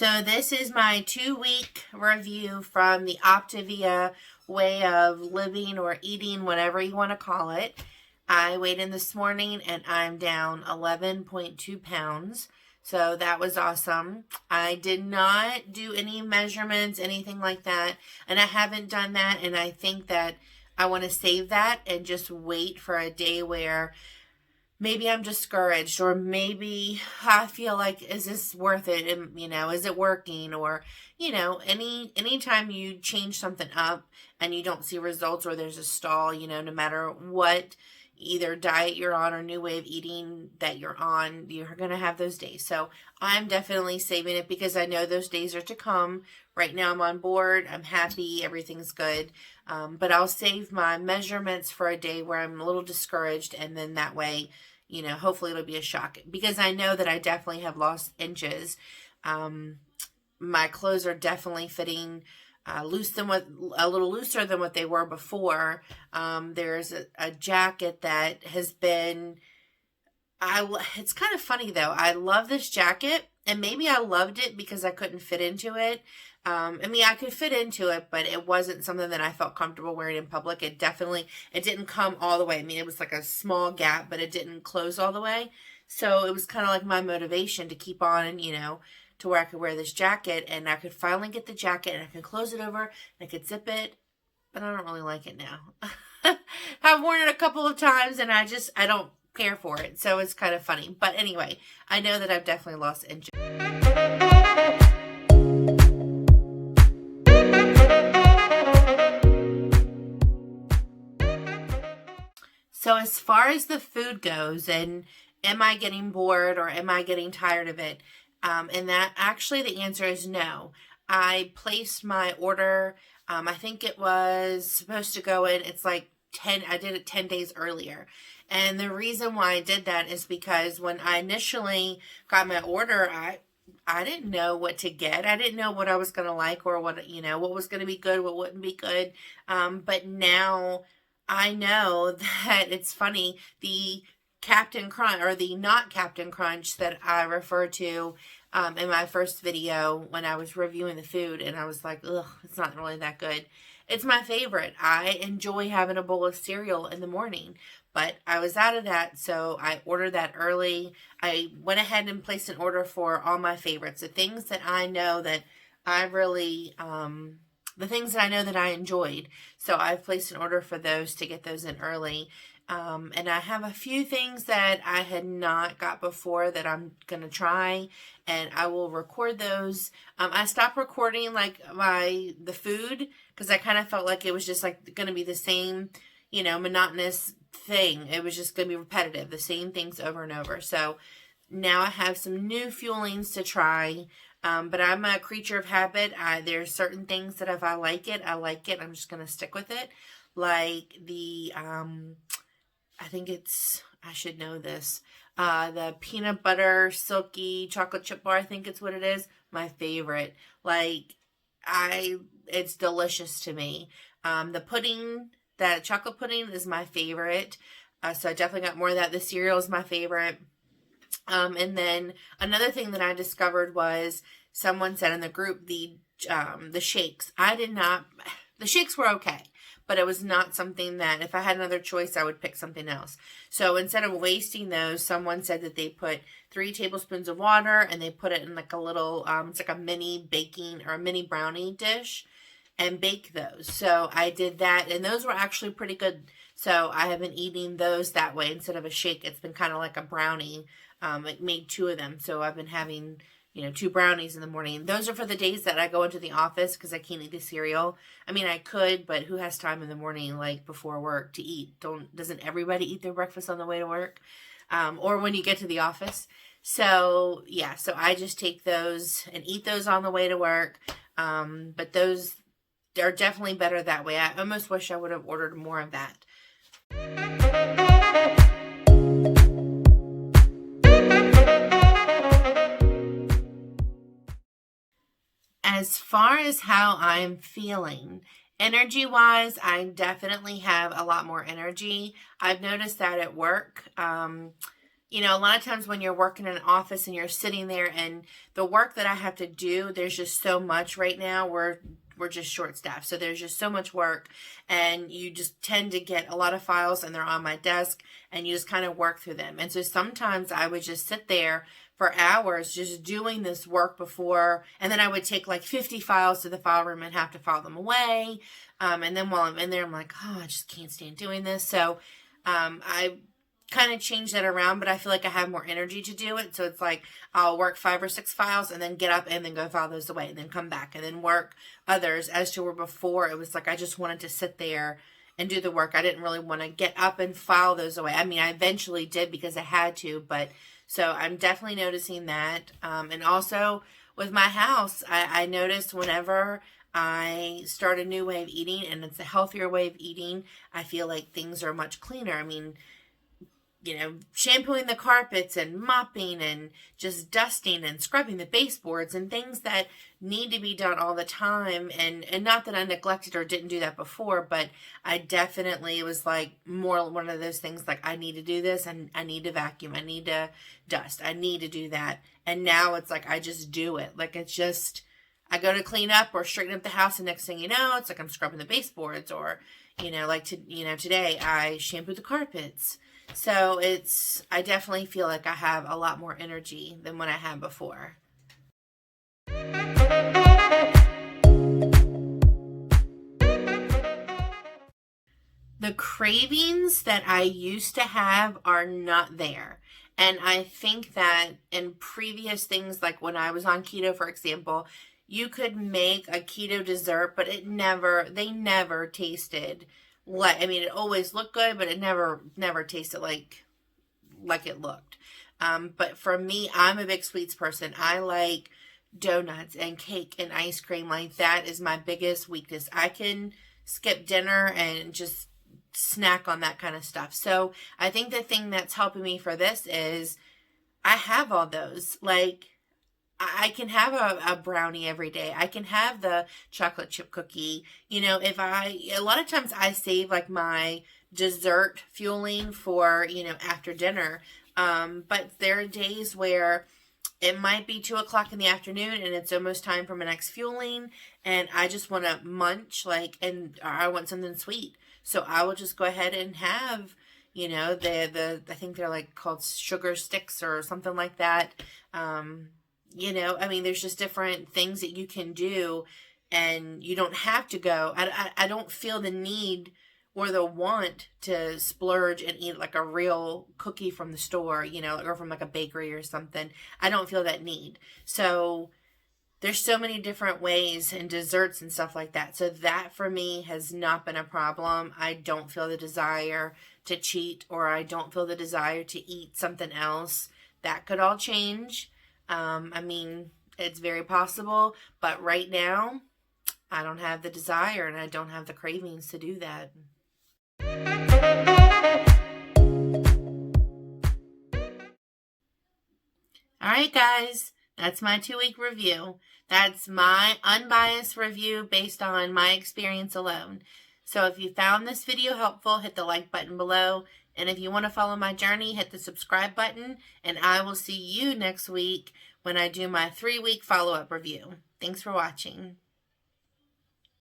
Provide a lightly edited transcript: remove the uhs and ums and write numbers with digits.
So this is my 2-week review from the Optavia way of living or eating, whatever you want to call it. I weighed in this morning and I'm down 11.2 pounds. So that was awesome. I did not do any measurements, anything like that. And I haven't done that. And I think that I want to save that and just wait for a day where maybe I'm discouraged, or maybe I feel like, is this worth it? And, is it working? Or, anytime you change something up and you don't see results, or there's a stall, no matter what either diet you're on or new way of eating that you're on, you're going to have those days. So I'm definitely saving it because I know those days are to come. Right now I'm on board. I'm happy. Everything's good. But I'll save my measurements for a day where I'm a little discouraged, and then that way, hopefully it'll be a shock, because I know that I definitely have lost inches. My clothes are definitely fitting a little looser than what they were before. There's a jacket that has been, it's kind of funny though. I love this jacket, and maybe I loved it because I couldn't fit into it. I could fit into it, but it wasn't something that I felt comfortable wearing in public. It didn't come all the way. It was like a small gap, but it didn't close all the way. So it was kind of like my motivation to keep on, to where I could wear this jacket, and I could finally get the jacket, and I could close it over, and I could zip it, but I don't really like it now. I've worn it a couple of times, and I don't care for it. So it's kind of funny. But anyway, I know that I've definitely lost inches. So as far as the food goes, and am I getting bored or am I getting tired of it? And that actually the answer is no. I placed my order. I think it was supposed to go in. It's like I did it 10 days earlier. And the reason why I did that is because when I initially got my order, I didn't know what to get. I didn't know what I was going to like, or what was going to be good, what wouldn't be good. But now I know that it's funny, the Captain Crunch, or the not Captain Crunch, that I referred to in my first video when I was reviewing the food, and I was like, ugh, it's not really that good. It's my favorite. I enjoy having a bowl of cereal in the morning, but I was out of that, so I ordered that early. I went ahead and placed an order for all my favorites, the things that I know that I really, the things that I know that I enjoyed. So I've placed an order for those to get those in early. And I have a few things that I had not got before that I'm going to try, and I will record those. I stopped recording the food because I kind of felt like it was just like going to be the same, monotonous thing. It was just going to be repetitive, the same things over and over. So now I have some new fuelings to try. But I'm a creature of habit. There's certain things that if I like it, I like it. I'm just going to stick with it. Like the, I think I should know this, the peanut butter silky chocolate chip bar, I think it's what it is. My favorite. It's delicious to me. The pudding, that chocolate pudding is my favorite. So I definitely got more of that. The cereal is my favorite. And then another thing that I discovered was, someone said in the group, the shakes. The shakes were okay, but it was not something that, if I had another choice, I would pick something else. So instead of wasting those, someone said that they put 3 tablespoons of water, and they put it in like a little, it's like a mini baking or a mini brownie dish, and bake those. So I did that, and those were actually pretty good. So I have been eating those that way instead of a shake. It's been kind of like a brownie. I made 2 of them, so I've been having 2 brownies in the morning. Those are for the days that I go into the office because I can't eat the cereal. I could, but who has time in the morning, before work, to eat? Doesn't everybody eat their breakfast on the way to work? Or when you get to the office? So, yeah, so I just take those and eat those on the way to work. But those are definitely better that way. I almost wish I would have ordered more of that. As far as how I'm feeling, energy-wise, I definitely have a lot more energy. I've noticed that at work. you know, a lot of times when you're working in an office and you're sitting there, and the work that I have to do, there's just so much right now. We're just short staffed. So there's just so much work, and you just tend to get a lot of files, and they're on my desk, and you just kind of work through them. And so sometimes I would just sit there for hours just doing this work before, and then I would take like 50 files to the file room and have to file them away. And then while I'm in there, I'm like, oh, I just can't stand doing this. So I kind of change that around, but I feel like I have more energy to do it. So it's like I'll work 5 or 6 files and then get up and then go file those away and then come back and then work others. As to where before it was like I just wanted to sit there and do the work. I didn't really want to get up and file those away. I mean, I eventually did because I had to, but so I'm definitely noticing that. And also with my house, I noticed whenever I start a new way of eating and it's a healthier way of eating, I feel like things are much cleaner. I mean, you know, shampooing the carpets and mopping and just dusting and scrubbing the baseboards and things that need to be done all the time. And not that I neglected or didn't do that before, but I definitely was like more one of those things like I need to do this and I need to vacuum. I need to dust. I need to do that. And now it's like I just do it. Like it's just, I go to clean up or straighten up the house, and next thing you know, it's like I'm scrubbing the baseboards, or, you know, like today I shampooed the carpets. So I definitely feel like I have a lot more energy than what I had before. The cravings that I used to have are not there. And I think that in previous things, like when I was on keto, for example, you could make a keto dessert, but they never tasted like, I mean, it always looked good, but it never tasted like it looked. But for me, I'm a big sweets person. I like donuts and cake and ice cream. Like that is my biggest weakness. I can skip dinner and just snack on that kind of stuff. So I think the thing that's helping me for this is I have all those. Like I can have a brownie every day. I can have the chocolate chip cookie. You know, a lot of times I save like my dessert fueling for, you know, after dinner. But there are days where it might be 2 o'clock in the afternoon and it's almost time for my next fueling, and I just want to munch and I want something sweet. So I will just go ahead and have, you know, I think they're like called sugar sticks or something like that. You know, I mean, there's just different things that you can do, and you don't have to go. I don't feel the need or the want to splurge and eat like a real cookie from the store, you know, or from like a bakery or something. I don't feel that need. So there's so many different ways and desserts and stuff like that. So that for me has not been a problem. I don't feel the desire to cheat, or I don't feel the desire to eat something else. That could all change. I mean, it's very possible, but right now I don't have the desire and I don't have the cravings to do that. All right, guys, that's my 2-week review. That's my unbiased review based on my experience alone. So if you found this video helpful, hit the like button below. And if you want to follow my journey, hit the subscribe button. And I will see you next week when I do my 3-week follow-up review. Thanks for watching.